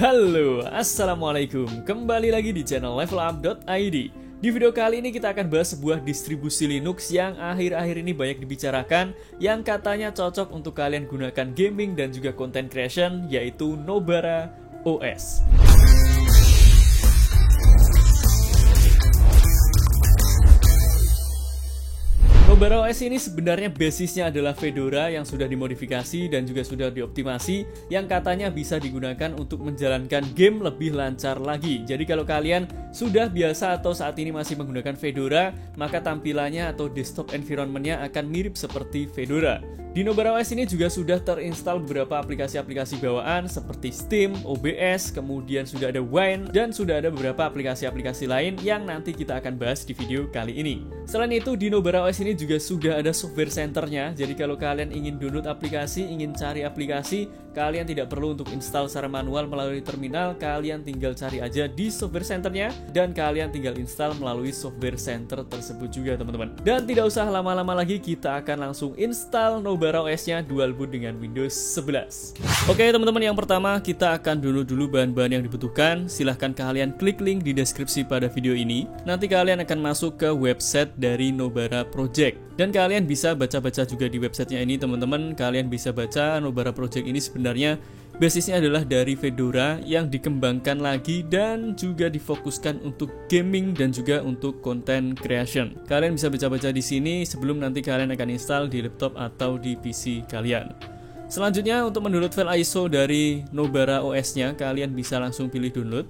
Halo, Assalamualaikum. Kembali lagi di channel levelup.id. Di video kali ini kita akan bahas sebuah distribusi Linux yang akhir-akhir ini banyak dibicarakan, yang katanya cocok untuk kalian gunakan gaming dan juga content creation, yaitu Nobara OS. Nobara OS ini sebenarnya basisnya adalah Fedora yang sudah dimodifikasi dan juga sudah dioptimasi, yang katanya bisa digunakan untuk menjalankan game lebih lancar lagi. Jadi kalau kalian sudah biasa atau saat ini masih menggunakan Fedora, maka tampilannya atau desktop environment-nya akan mirip seperti Fedora. Di Nobara OS ini juga sudah terinstall beberapa aplikasi-aplikasi bawaan seperti Steam, OBS, kemudian sudah ada Wine, dan sudah ada beberapa aplikasi-aplikasi lain yang nanti kita akan bahas di video kali ini. Selain itu, di Nobara OS ini juga sudah ada software centernya, jadi kalau kalian ingin download aplikasi, ingin cari aplikasi, kalian tidak perlu untuk install secara manual melalui terminal, kalian tinggal cari aja di software centernya, dan kalian tinggal install melalui software center tersebut juga teman-teman. Dan tidak usah lama-lama lagi, kita akan langsung install Nobara OS-nya dual boot dengan Windows 11. Oke teman-teman, yang pertama kita akan download dulu bahan-bahan yang dibutuhkan. Silahkan kalian klik link di deskripsi pada video ini. Nanti kalian akan masuk ke website dari Nobara Project. Dan kalian bisa baca-baca juga di websitenya ini teman-teman. Kalian bisa baca Nobara Project ini sebenarnya basisnya adalah dari Fedora yang dikembangkan lagi dan juga difokuskan untuk gaming dan juga untuk content creation. Kalian bisa baca-baca di sini sebelum nanti kalian akan install di laptop atau di PC kalian. Selanjutnya untuk mendownload file ISO dari Nobara OS-nya, kalian bisa langsung pilih download.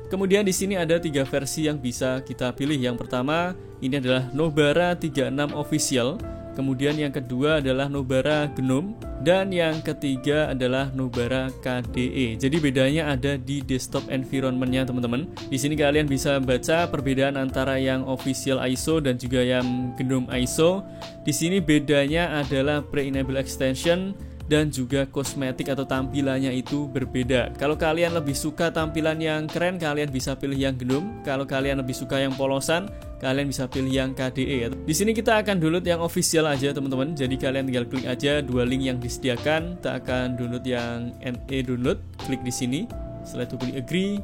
Kemudian di sini ada 3 versi yang bisa kita pilih. Yang pertama ini adalah Nobara 36 Official. Kemudian yang kedua adalah Nobara GNOME, dan yang ketiga adalah Nobara KDE. Jadi bedanya ada di desktop environment-nya teman-teman. Di sini kalian bisa baca perbedaan antara yang official ISO dan juga yang GNOME ISO. Di sini bedanya adalah pre-enable extension dan juga kosmetik atau tampilannya itu berbeda. Kalau kalian lebih suka tampilan yang keren, kalian bisa pilih yang GNOME. Kalau kalian lebih suka yang polosan, kalian bisa pilih yang KDE. Di sini kita akan download yang official aja teman-teman. Jadi kalian tinggal klik aja 2 link yang disediakan. Kita akan download yang NE download. Klik di sini. Setelah itu pilih agree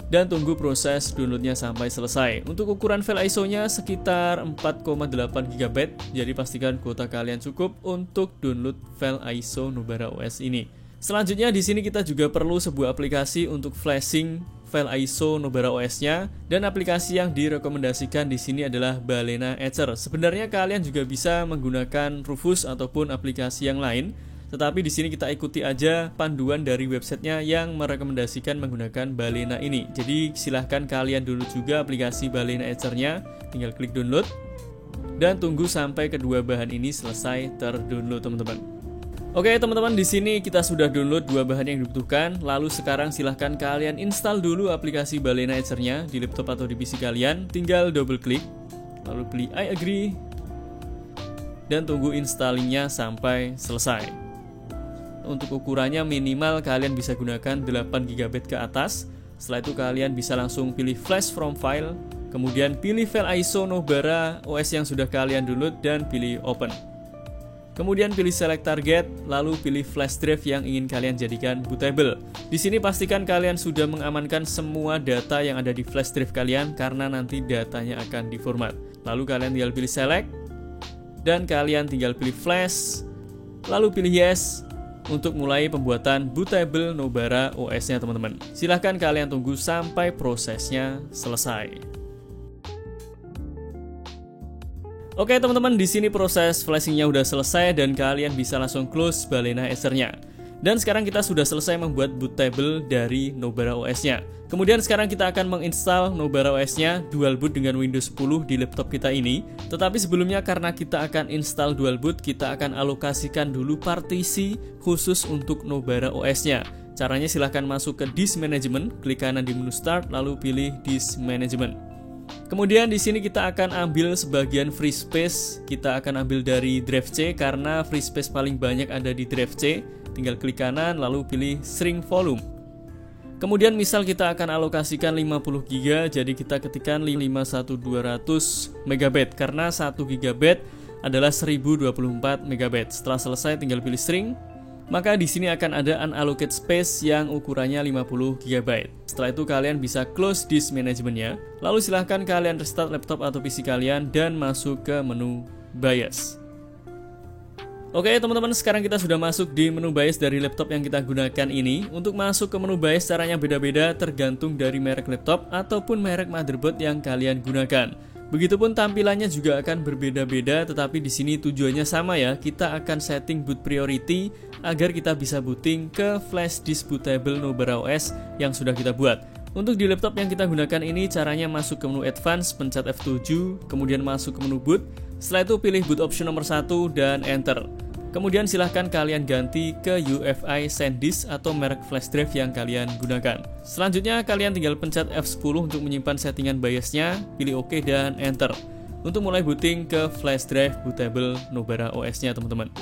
dan tunggu proses downloadnya sampai selesai. Untuk ukuran file ISO-nya sekitar 4,8 GB. Jadi pastikan kuota kalian cukup untuk download file ISO Nobara OS ini. Selanjutnya di sini kita juga perlu sebuah aplikasi untuk flashing file ISO Nobara OS-nya, dan aplikasi yang direkomendasikan di sini adalah Balena Etcher. Sebenarnya kalian juga bisa menggunakan Rufus ataupun aplikasi yang lain, tetapi di sini kita ikuti aja panduan dari websitenya yang merekomendasikan menggunakan Balena ini. Jadi silahkan kalian download juga aplikasi Balena Etcher-nya, tinggal klik download dan tunggu sampai kedua bahan ini selesai terdownload teman-teman. Oke teman-teman, di sini kita sudah download 2 bahan yang dibutuhkan. Lalu sekarang silahkan kalian install dulu aplikasi Balena Etcher-nya di laptop atau di PC kalian. Tinggal double klik, lalu pilih I agree, dan tunggu installingnya sampai selesai. Untuk ukurannya minimal kalian bisa gunakan 8 GB ke atas. Setelah itu kalian bisa langsung pilih flash from file, kemudian pilih file ISO Nobara OS yang sudah kalian download dan pilih open. Kemudian pilih select target, lalu pilih flash drive yang ingin kalian jadikan bootable. Di sini pastikan kalian sudah mengamankan semua data yang ada di flash drive kalian, karena nanti datanya akan diformat. Lalu kalian tinggal pilih select dan kalian tinggal pilih flash, lalu pilih yes untuk mulai pembuatan bootable Nobara OS-nya teman-teman. Silahkan kalian tunggu sampai prosesnya selesai. Oke teman-teman, di sini proses flashingnya udah selesai dan kalian bisa langsung close Balena Etcher-nya. Dan sekarang kita sudah selesai membuat bootable dari Nobara OS-nya. Kemudian sekarang kita akan menginstal Nobara OS-nya dual boot dengan Windows 10 di laptop kita ini. Tetapi sebelumnya, karena kita akan install dual boot, kita akan alokasikan dulu partisi khusus untuk Nobara OS-nya. Caranya silahkan masuk ke Disk Management, klik kanan di menu Start, lalu pilih Disk Management. Kemudian di sini kita akan ambil sebagian free space. Kita akan ambil dari drive C karena free space paling banyak ada di drive C. Tinggal klik kanan lalu pilih Shrink Volume. Kemudian misal kita akan alokasikan 50 GB, jadi kita ketikkan 51200 MB karena 1 GB adalah 1024 MB. Setelah selesai tinggal pilih Shrink. maka di sini akan ada unallocated space yang ukurannya 50 GB. Setelah itu kalian bisa close disk manajemennya, lalu silahkan kalian restart laptop atau PC kalian dan masuk ke menu BIOS. Oke teman-teman, sekarang kita sudah masuk di menu BIOS dari laptop yang kita gunakan ini. Untuk masuk ke menu BIOS caranya beda-beda tergantung dari merek laptop ataupun merek motherboard yang kalian gunakan. Begitupun tampilannya juga akan berbeda-beda, tetapi di sini tujuannya sama ya. Kita akan setting boot priority agar kita bisa booting ke flash disk bootable Nubara OS yang sudah kita buat. Untuk di laptop yang kita gunakan ini caranya masuk ke menu advance, pencet F7, kemudian masuk ke menu boot. Setelah itu pilih boot option nomor 1 dan enter. Kemudian silahkan kalian ganti ke UEFI SanDisk atau merek flash drive yang kalian gunakan. Selanjutnya kalian tinggal pencet F10 untuk menyimpan settingan BIOS-nya, pilih OK dan enter. Untuk mulai booting ke flash drive bootable Nubara OS-nya teman-teman.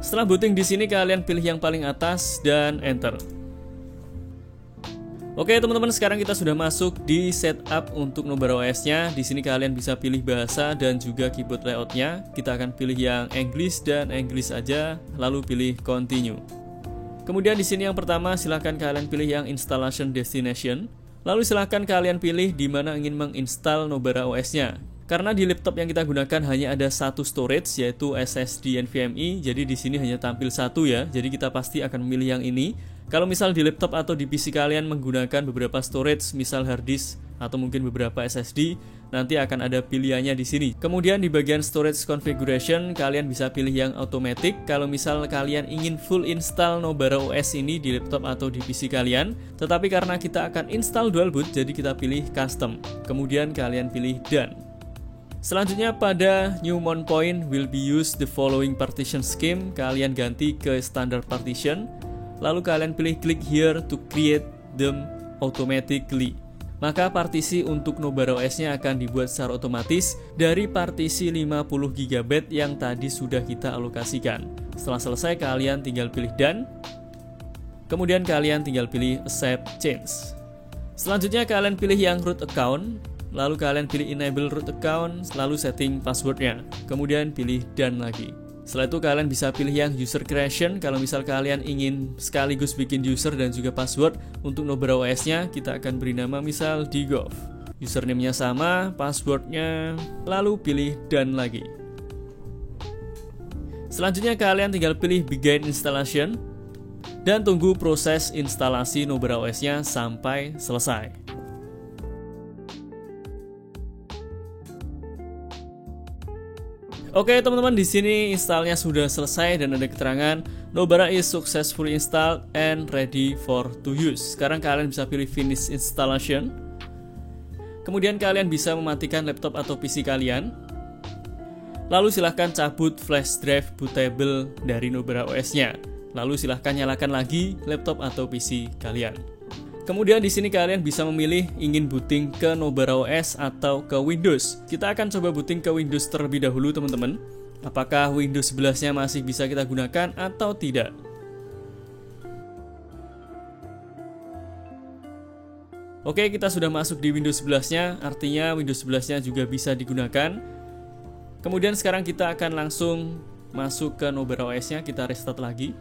Setelah booting di sini kalian pilih yang paling atas dan enter. Oke teman-teman, sekarang kita sudah masuk di setup untuk Nubara OS-nya. Di sini kalian bisa pilih bahasa dan juga keyboard layout-nya. Kita akan pilih yang English dan English aja, lalu pilih continue. Kemudian di sini yang pertama silahkan kalian pilih yang installation destination. Lalu silahkan kalian pilih di mana ingin menginstal Nubara OS-nya. Karena di laptop yang kita gunakan hanya ada satu storage yaitu SSD NVMe, jadi di sini hanya tampil satu ya. Jadi kita pasti akan memilih yang ini. Kalau misal di laptop atau di PC kalian menggunakan beberapa storage, misal hard disk atau mungkin beberapa SSD, nanti akan ada pilihannya di sini. Kemudian di bagian storage configuration kalian bisa pilih yang automatic. Kalau misal kalian ingin full install Nubara OS ini di laptop atau di PC kalian, tetapi karena kita akan install dual boot, jadi kita pilih custom. Kemudian kalian pilih done. Selanjutnya pada new mount point will be used the following partition scheme, kalian ganti ke standard partition. Lalu kalian pilih click here to create them automatically. Maka partisi untuk Nubara OS-nya akan dibuat secara otomatis dari partisi 50 GB yang tadi sudah kita alokasikan. Setelah selesai kalian tinggal pilih done. Kemudian kalian tinggal pilih accept change. Selanjutnya kalian pilih yang root account. Lalu kalian pilih enable root account, lalu setting passwordnya. Kemudian pilih done lagi. Setelah itu kalian bisa pilih yang user creation. Kalau misal kalian ingin sekaligus bikin user dan juga password untuk Nubara OS-nya, kita akan beri nama misal Digov. Username-nya sama, passwordnya, lalu pilih done lagi. Selanjutnya kalian tinggal pilih begin installation dan tunggu proses instalasi Nubara OS-nya sampai selesai. Oke teman-teman, di sini installnya sudah selesai dan ada keterangan Nubara is successfully installed and ready for to use. Sekarang kalian bisa pilih finish installation. Kemudian kalian bisa mematikan laptop atau PC kalian. Lalu silahkan cabut flash drive bootable dari Nubara OS-nya. Lalu silahkan nyalakan lagi laptop atau PC kalian. Kemudian di sini kalian bisa memilih ingin booting ke Nubara OS atau ke Windows. Kita akan coba booting ke Windows terlebih dahulu teman-teman. Apakah Windows 11-nya masih bisa kita gunakan atau tidak? Oke, kita sudah masuk di Windows 11-nya, artinya Windows 11-nya juga bisa digunakan. Kemudian sekarang kita akan langsung masuk ke Nubara OS-nya, kita restart lagi.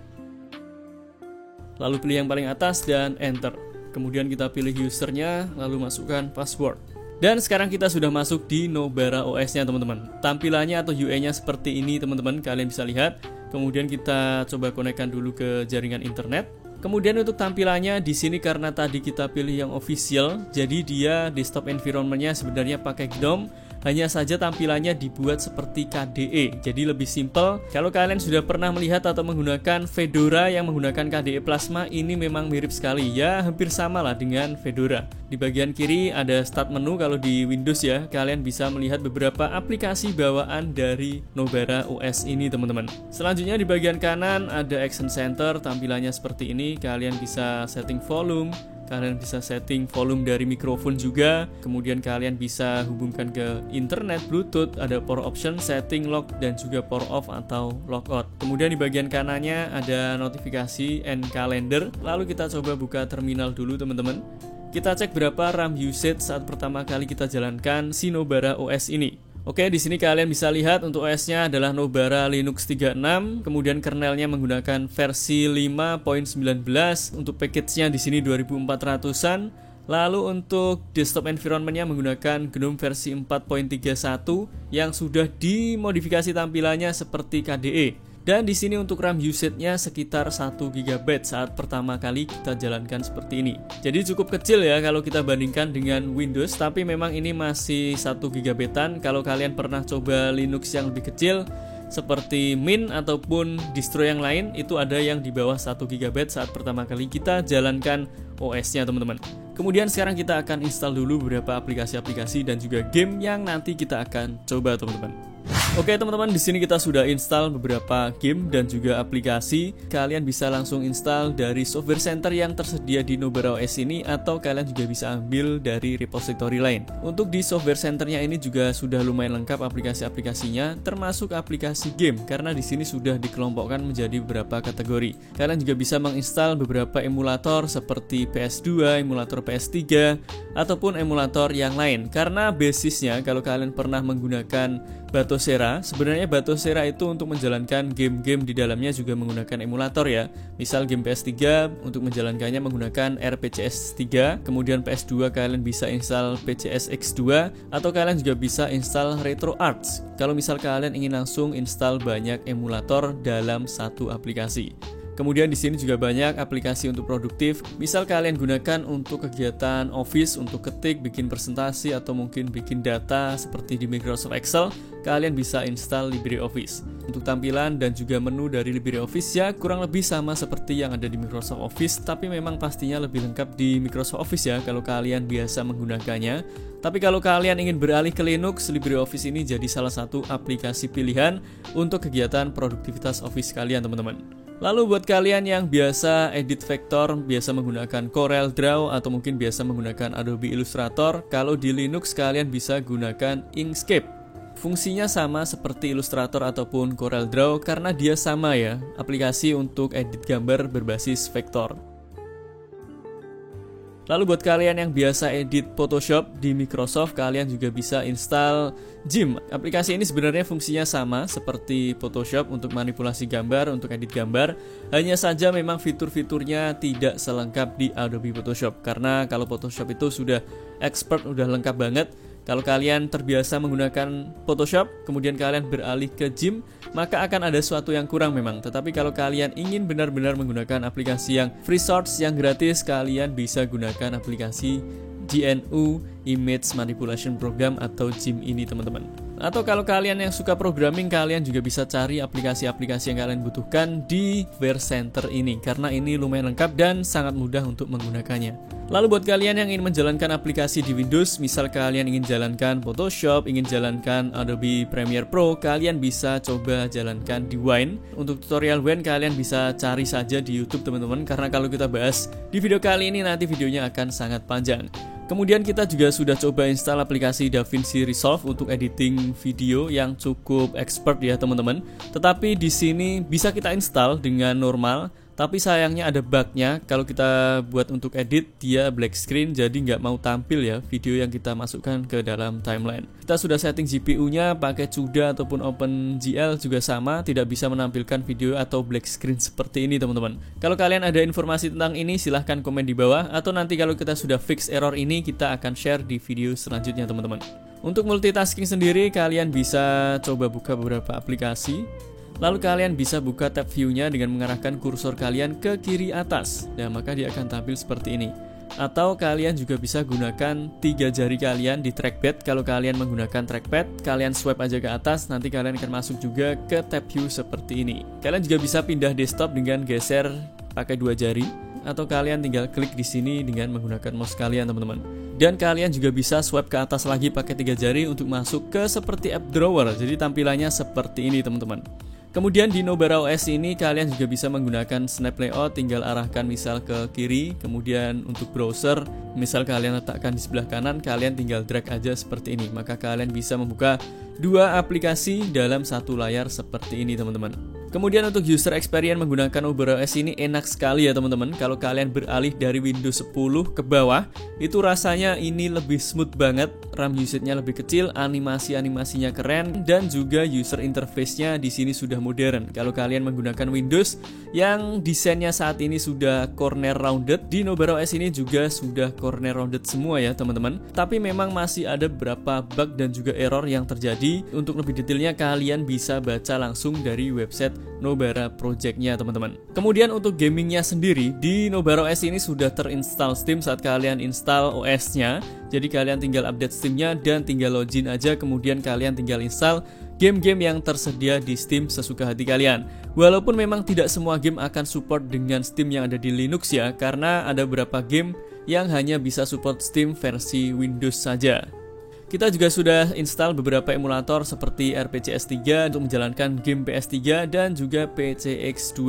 Lalu pilih yang paling atas dan enter. Kemudian kita pilih usernya, lalu masukkan password. Dan sekarang kita sudah masuk di Nubara OS-nya teman-teman. Tampilannya atau UI-nya seperti ini teman-teman, kalian bisa lihat. Kemudian kita coba konekkan dulu ke jaringan internet. Kemudian untuk tampilannya di sini karena tadi kita pilih yang official, jadi dia desktop environment-nya sebenarnya pakai GNOME. Hanya saja tampilannya dibuat seperti KDE, jadi lebih simple. Kalau kalian sudah pernah melihat atau menggunakan Fedora yang menggunakan KDE Plasma, ini memang mirip sekali, ya hampir sama lah dengan Fedora. Di bagian kiri ada start menu. Kalau di Windows ya, kalian bisa melihat beberapa aplikasi bawaan dari Nubara OS ini teman-teman. Selanjutnya di bagian kanan ada Action Center, tampilannya seperti ini. Kalian bisa setting volume, kalian bisa setting volume dari mikrofon juga. Kemudian kalian bisa hubungkan ke internet, Bluetooth, ada power option, setting lock, dan juga power off atau lockout. Kemudian di bagian kanannya ada notifikasi and calendar. Lalu kita coba buka terminal dulu teman-teman. Kita cek berapa RAM usage saat pertama kali kita jalankan si Nubara OS ini. Oke, di sini kalian bisa lihat untuk OS-nya adalah Nobara Linux 36, kemudian kernelnya menggunakan versi 5.19, untuk package-nya di sini 2400-an. Lalu untuk desktop environment-nya menggunakan GNOME versi 4.31 yang sudah dimodifikasi tampilannya seperti KDE. Dan di sini untuk RAM usage-nya sekitar 1 GB saat pertama kali kita jalankan seperti ini. Jadi cukup kecil ya kalau kita bandingkan dengan Windows, tapi memang ini masih 1 GB-an. Kalau kalian pernah coba Linux yang lebih kecil seperti Mint ataupun distro yang lain, itu ada yang di bawah 1 GB saat pertama kali kita jalankan OS-nya teman-teman. Kemudian sekarang kita akan install dulu beberapa aplikasi-aplikasi dan juga game yang nanti kita akan coba teman-teman. Oke teman-teman, di sini kita sudah install beberapa game dan juga aplikasi. Kalian bisa langsung install dari software center yang tersedia di Nobara OS ini, atau kalian juga bisa ambil dari repository lain. Untuk di software centernya ini juga sudah lumayan lengkap aplikasi-aplikasinya, termasuk aplikasi game, karena di sini sudah dikelompokkan menjadi beberapa kategori. Kalian juga bisa menginstal beberapa emulator seperti PS2, emulator PS3, ataupun emulator yang lain. Karena basisnya kalau kalian pernah menggunakan Batocera, sebenarnya Batocera itu untuk menjalankan game-game di dalamnya juga menggunakan emulator ya. Misal game PS3 untuk menjalankannya menggunakan RPCS 3, kemudian PS2 kalian bisa install PCS X2, atau kalian juga bisa install RetroArch kalau misal kalian ingin langsung install banyak emulator dalam satu aplikasi. Kemudian di sini juga banyak aplikasi untuk produktif. Misal kalian gunakan untuk kegiatan Office, untuk ketik, bikin presentasi, atau mungkin bikin data seperti di Microsoft Excel, kalian bisa install LibreOffice. Untuk tampilan dan juga menu dari LibreOffice ya kurang lebih sama seperti yang ada di Microsoft Office, tapi memang pastinya lebih lengkap di Microsoft Office ya kalau kalian biasa menggunakannya. Tapi kalau kalian ingin beralih ke Linux, LibreOffice ini jadi salah satu aplikasi pilihan untuk kegiatan produktivitas Office kalian teman-teman. Lalu buat kalian yang biasa edit vektor, biasa menggunakan Corel Draw, atau mungkin biasa menggunakan Adobe Illustrator, kalau di Linux kalian bisa gunakan Inkscape. Fungsinya sama seperti Illustrator ataupun Corel Draw karena dia sama ya, aplikasi untuk edit gambar berbasis vektor. Lalu buat kalian yang biasa edit Photoshop di Microsoft, kalian juga bisa install GIMP. Aplikasi ini sebenarnya fungsinya sama seperti Photoshop untuk manipulasi gambar, untuk edit gambar. Hanya saja memang fitur-fiturnya tidak selengkap di Adobe Photoshop. Karena kalau Photoshop itu sudah expert, udah lengkap banget. Kalau kalian terbiasa menggunakan Photoshop, kemudian kalian beralih ke GIMP, maka akan ada sesuatu yang kurang memang. Tetapi kalau kalian ingin benar-benar menggunakan aplikasi yang free source, yang gratis, kalian bisa gunakan aplikasi GNU Image Manipulation Program atau GIMP ini teman-teman. Atau kalau kalian yang suka programming, kalian juga bisa cari aplikasi-aplikasi yang kalian butuhkan di Software Center ini, karena ini lumayan lengkap dan sangat mudah untuk menggunakannya. Lalu buat kalian yang ingin menjalankan aplikasi di Windows, misal kalian ingin jalankan Photoshop, ingin jalankan Adobe Premiere Pro, kalian bisa coba jalankan di Wine. Untuk tutorial Wine kalian bisa cari saja di YouTube teman-teman, karena kalau kita bahas di video kali ini nanti videonya akan sangat panjang. Kemudian kita juga sudah coba install aplikasi DaVinci Resolve untuk editing video yang cukup expert ya teman-teman. Tetapi di sini bisa kita install dengan normal, tapi sayangnya ada bugnya. Kalau kita buat untuk edit, dia black screen, jadi nggak mau tampil ya video yang kita masukkan ke dalam timeline. Kita sudah setting GPU-nya pakai CUDA ataupun OpenGL juga sama, tidak bisa menampilkan video atau black screen seperti ini teman-teman. Kalau kalian ada informasi tentang ini, silahkan komen di bawah, atau nanti kalau kita sudah fix error ini, kita akan share di video selanjutnya teman-teman. Untuk multitasking sendiri, kalian bisa coba buka beberapa aplikasi. Lalu kalian bisa buka tab view-nya dengan mengarahkan kursor kalian ke kiri atas. Nah, maka dia akan tampil seperti ini. Atau kalian juga bisa gunakan 3 jari kalian di trackpad. Kalau kalian menggunakan trackpad, kalian swipe aja ke atas, nanti kalian akan masuk juga ke tab view seperti ini. Kalian juga bisa pindah desktop dengan geser pakai 2 jari. Atau kalian tinggal klik di sini dengan menggunakan mouse kalian teman-teman. Dan kalian juga bisa swipe ke atas lagi pakai 3 jari untuk masuk ke seperti app drawer. Jadi tampilannya seperti ini teman-teman. Kemudian di Nobara OS ini kalian juga bisa menggunakan snap layout, tinggal arahkan misal ke kiri. Kemudian untuk browser, misal kalian letakkan di sebelah kanan, kalian tinggal drag aja seperti ini. Maka kalian bisa membuka 2 aplikasi dalam satu layar seperti ini teman-teman. Kemudian untuk user experience menggunakan NoBara.OS ini enak sekali ya teman-teman. Kalau kalian beralih dari Windows 10 ke bawah, itu rasanya ini lebih smooth banget, RAM usage-nya lebih kecil, animasi-animasinya keren, dan juga user interface-nya di sini sudah modern. Kalau kalian menggunakan Windows yang desainnya saat ini sudah corner rounded, di NoBara.OS ini juga sudah corner rounded semua ya teman-teman. Tapi memang masih ada beberapa bug dan juga error yang terjadi. Untuk lebih detailnya kalian bisa baca langsung dari website Nobara Project-nya teman-teman. Kemudian untuk gamingnya sendiri, di NoBara.OS ini sudah terinstall Steam saat kalian install OS-nya. Jadi kalian tinggal update Steam-nya dan tinggal login aja, kemudian kalian tinggal install game-game yang tersedia di Steam sesuka hati kalian. Walaupun memang tidak semua game akan support dengan Steam yang ada di Linux ya, karena ada beberapa game yang hanya bisa support Steam versi Windows saja. Kita juga sudah install beberapa emulator seperti RPCS3 untuk menjalankan game PS3 dan juga PCX2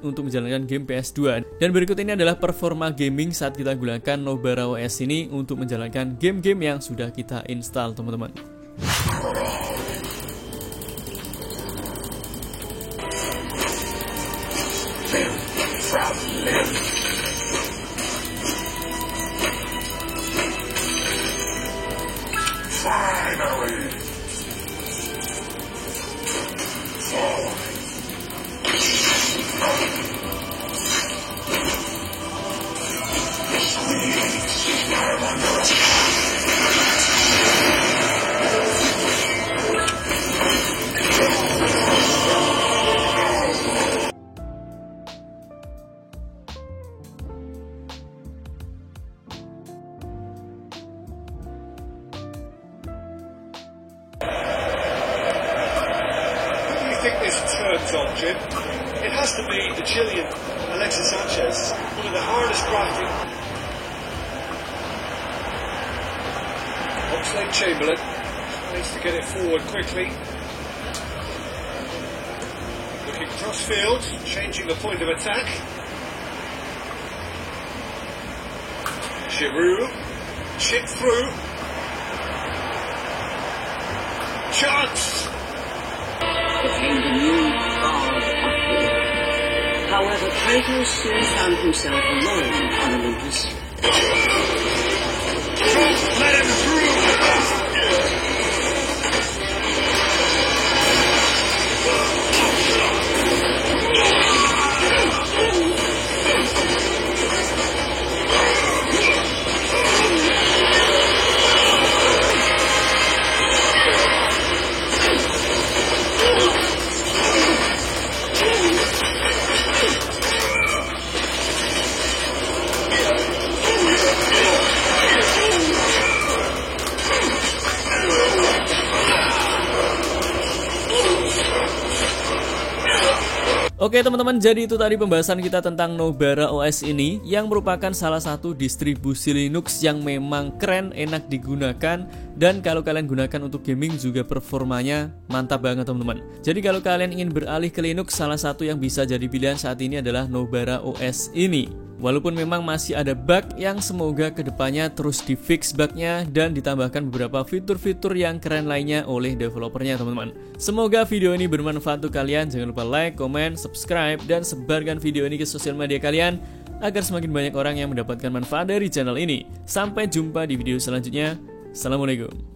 untuk menjalankan game PS2. Dan berikut ini adalah performa gaming saat kita gunakan NoBara.OS ini untuk menjalankan game-game yang sudah kita install teman-teman. This turns on, Jim. It has to be the Chilean Alexis Sanchez, one of the hardest drafting. Oxlade-Chamberlain needs to get it forward quickly. Looking cross-field, changing the point of attack. Giroud, chip through. Chance! Became the new god of war. However, Kratos soon found himself alone on Olympus. Let him through! Oke teman-teman, jadi itu tadi pembahasan kita tentang NoBara.OS ini, yang merupakan salah satu distribusi Linux yang memang keren, enak digunakan, dan kalau kalian gunakan untuk gaming juga performanya mantap banget teman-teman. Jadi kalau kalian ingin beralih ke Linux, salah satu yang bisa jadi pilihan saat ini adalah NoBara.OS ini. Walaupun memang masih ada bug yang semoga kedepannya terus di fix bugnya dan ditambahkan beberapa fitur-fitur yang keren lainnya oleh developernya teman-teman. Semoga video ini bermanfaat untuk kalian. Jangan lupa like, comment, subscribe, dan sebarkan video ini ke sosial media kalian agar semakin banyak orang yang mendapatkan manfaat dari channel ini. Sampai jumpa di video selanjutnya. Assalamualaikum.